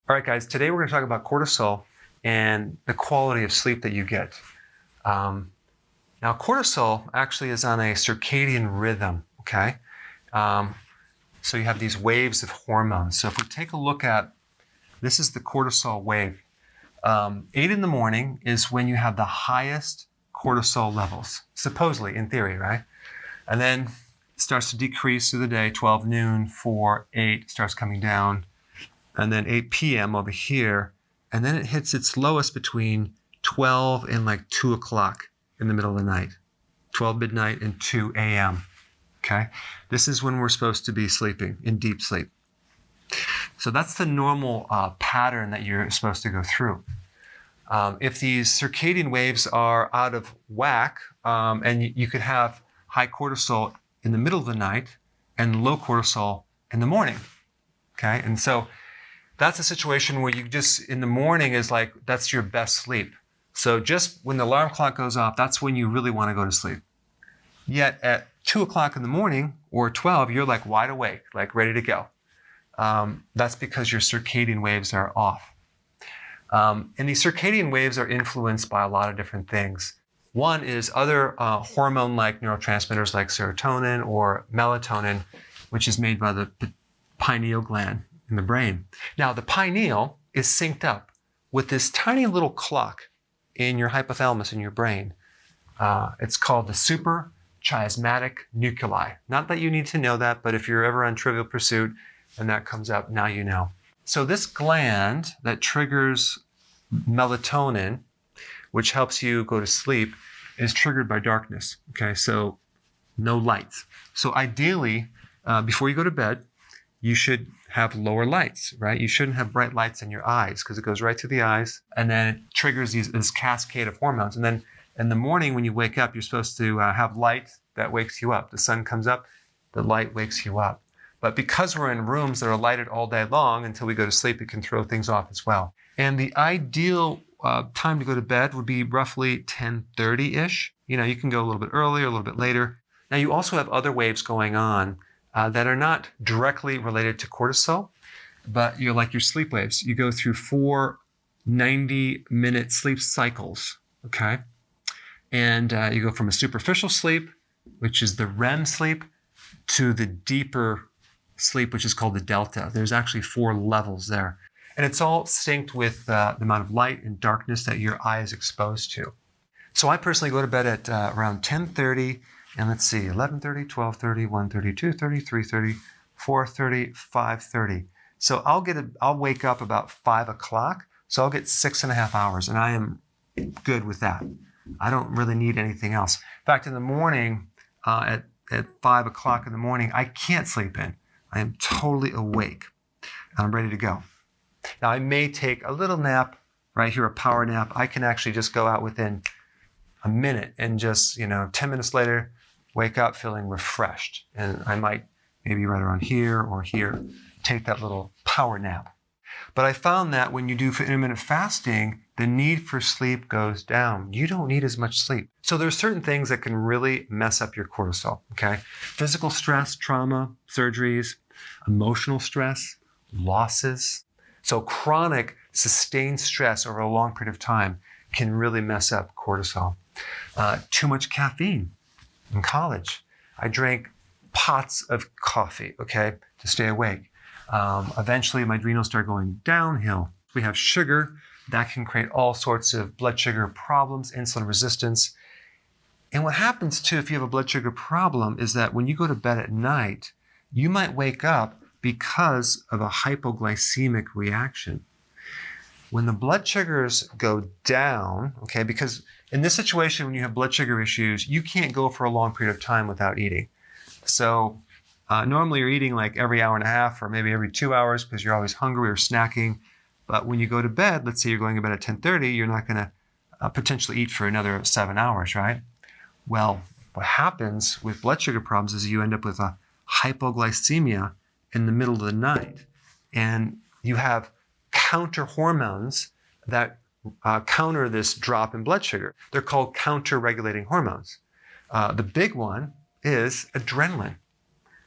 All right, guys, today we're going to talk about cortisol and the quality of sleep that you get. Now, cortisol actually is on a circadian rhythm, okay? So you have these waves of hormones. So if we take a look at, this is the cortisol wave. 8 in the morning is when you have the highest cortisol levels, supposedly, in theory, right? And then it starts to decrease through the day, 12 noon, 4, 8, starts coming down. And then 8 p.m. over here, and then it hits its lowest between 12 and like 2 o'clock in the middle of the night, 12 midnight and 2 a.m., okay? This is when we're supposed to be sleeping, in deep sleep. So that's the normal pattern that you're supposed to go through. If these circadian waves are out of whack, and you could have high cortisol in the middle of the night and low cortisol in the morning, okay? And so that's a situation where you just, in the morning is like, that's your best sleep. So just when the alarm clock goes off, that's when you really want to go to sleep. Yet at 2 o'clock in the morning or 12, you're like wide awake, like ready to go. That's because your circadian waves are off. And these circadian waves are influenced by a lot of different things. One is other hormone-like neurotransmitters like serotonin or melatonin, which is made by the pineal gland in the brain. Now, the pineal is synced up with this tiny little clock in your hypothalamus in your brain. It's called the suprachiasmatic nuclei. Not that you need to know that, but if you're ever on Trivial Pursuit and that comes up, now you know. So this gland that triggers melatonin, which helps you go to sleep, is triggered by darkness. Okay, so no lights. So ideally, before you go to bed, you should have lower lights, right? You shouldn't have bright lights in your eyes because it goes right to the eyes and then it triggers this cascade of hormones. And then in the morning when you wake up, you're supposed to have light that wakes you up. The sun comes up, the light wakes you up. But because we're in rooms that are lighted all day long until we go to sleep, it can throw things off as well. And the ideal time to go to bed would be roughly 10:30-ish. You know, you can go a little bit earlier, a little bit later. Now you also have other waves going on that are not directly related to cortisol, but you're like your sleep waves. You go through 4 90-minute sleep cycles, okay? And you go from a superficial sleep, which is the REM sleep, to the deeper sleep, which is called the delta. There's actually 4 levels there. And it's all synced with the amount of light and darkness that your eye is exposed to. So I personally go to bed at around 10:30, and let's see, 11:30, 12:30, 1:30, 2:30, 3:30, 4:30, 5:30. So I'll wake up about 5 o'clock. So I'll get 6.5 hours, and I am good with that. I don't really need anything else. In fact, in the morning, at 5 o'clock in the morning, I can't sleep in. I am totally awake, and I'm ready to go. Now, I may take a little nap right here, a power nap. I can actually just go out within a minute and just, 10 minutes later, wake up feeling refreshed. And I might maybe right around here or here, take that little power nap. But I found that when you do intermittent fasting, the need for sleep goes down. You don't need as much sleep. So there's certain things that can really mess up your cortisol, okay? Physical stress, trauma, surgeries, emotional stress, losses. So chronic, sustained stress over a long period of time can really mess up cortisol. Too much caffeine. In college, I drank pots of coffee, okay, to stay awake. Eventually, my adrenals start going downhill. We have sugar. That can create all sorts of blood sugar problems, insulin resistance. And what happens, too, if you have a blood sugar problem is that when you go to bed at night, you might wake up because of a hypoglycemic reaction. When the blood sugars go down, okay, because in this situation, when you have blood sugar issues, you can't go for a long period of time without eating. So normally you're eating like every hour and a half or maybe every 2 hours because you're always hungry or snacking. But when you go to bed, let's say you're going to bed at 10:30, you're not going to potentially eat for another 7 hours, right? Well, what happens with blood sugar problems is you end up with a hypoglycemia in the middle of the night. And you have counter hormones that counter this drop in blood sugar. They're called counter-regulating hormones. The big one is adrenaline.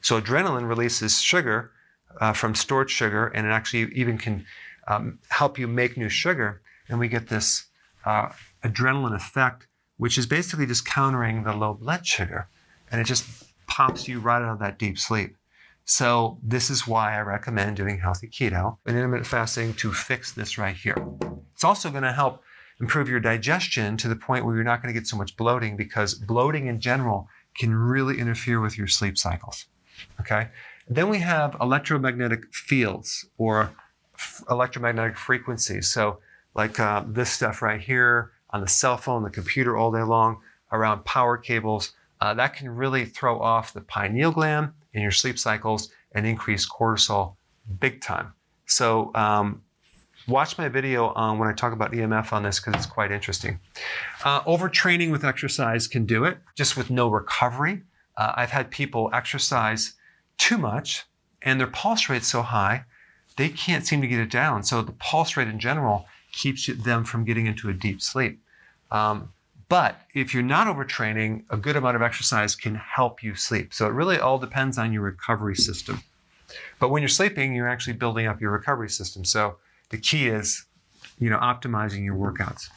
So adrenaline releases sugar from stored sugar, and it actually even can help you make new sugar, and we get this adrenaline effect, which is basically just countering the low blood sugar, and it just pops you right out of that deep sleep. So this is why I recommend doing healthy keto and intermittent fasting to fix this right here. It's also going to help improve your digestion to the point where you're not going to get so much bloating, because bloating in general can really interfere with your sleep cycles. Okay. Then we have electromagnetic fields or electromagnetic frequencies. So like this stuff right here on the cell phone, the computer all day long, around power cables, that can really throw off the pineal gland in your sleep cycles and increase cortisol big time. So watch my video when I talk about EMF on this, because it's quite interesting. Overtraining with exercise can do it, just with no recovery. I've had people exercise too much and their pulse rate's so high, they can't seem to get it down. So the pulse rate in general keeps them from getting into a deep sleep. But if you're not overtraining, a good amount of exercise can help you sleep. So it really all depends on your recovery system. But when you're sleeping, you're actually building up your recovery system. So the key is, optimizing your workouts.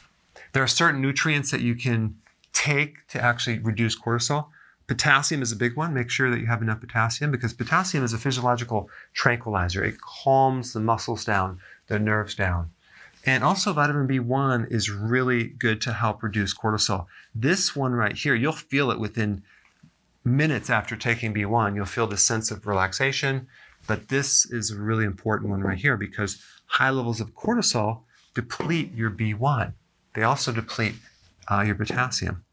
There are certain nutrients that you can take to actually reduce cortisol. Potassium is a big one. Make sure that you have enough potassium, because potassium is a physiological tranquilizer. It calms the muscles down, the nerves down. And also vitamin B1 is really good to help reduce cortisol. This one right here, you'll feel it within minutes after taking B1. You'll feel this sense of relaxation. But this is a really important one right here, because high levels of cortisol deplete your B1. They also deplete your potassium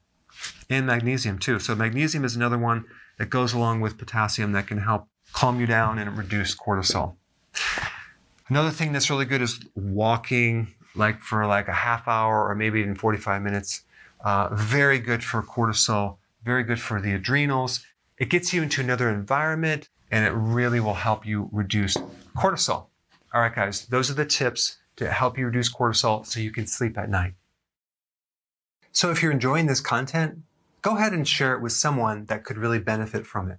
and magnesium too. So magnesium is another one that goes along with potassium that can help calm you down and reduce cortisol. Another thing that's really good is walking, for a half hour or maybe even 45 minutes. Very good for cortisol, very good for the adrenals. It gets you into another environment, and it really will help you reduce cortisol. All right, guys, those are the tips to help you reduce cortisol so you can sleep at night. So if you're enjoying this content, go ahead and share it with someone that could really benefit from it.